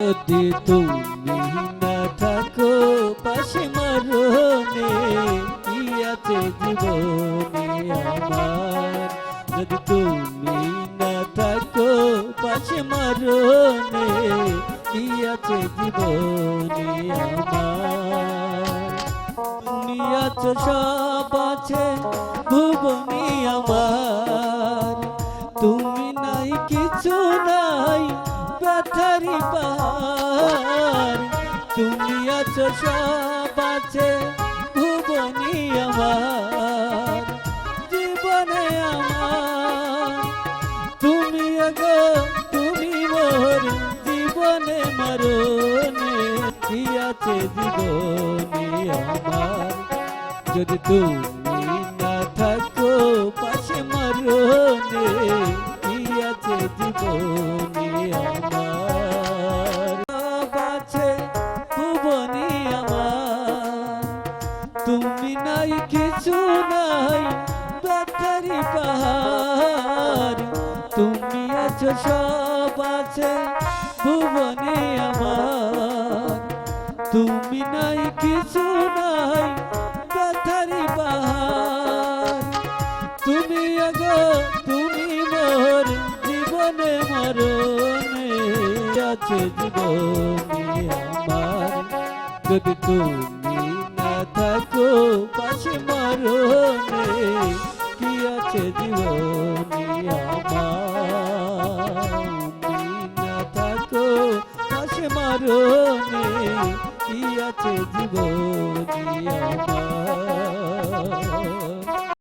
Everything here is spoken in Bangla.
যদি তুমি না থাকো পাশে মরণে কি আছে জীবনে আমার। যদি তুমি না থাকো পাশে মরণে কি আছে জীবনে আমার। তুমি আছো সব আছে ভুবনে আমার, তুমি নাই কিছু নাই ব্যথারি পাহাড়। তুমি আছো সব আছে ভুবনে আমার, জীবনে আমার। তুমি আগো তুমি মোর জীবনে মরণে কি আছে জীবনে আমার। যদি তুমি না থাকো পাশে মরণে কি আছে জীবনে আমার। আছে ভুবনে আমার, তুমি নাই কিছু নাই ব্যথারি পাহাড়। তুমি আছো সব আছে ভুবনে আমার, তুমি নাই কিছু নাই ব্যথারি পাহাড়। তুমি আগো তুমি মোর জীবনে মরণে আছে জীবনে আমার। যদি তুমি না থাকো পাশে মরণে কি আছে জীবনে আমার। তুমি না থাকো পাশে মরণে কি আছে জীবনে আমার।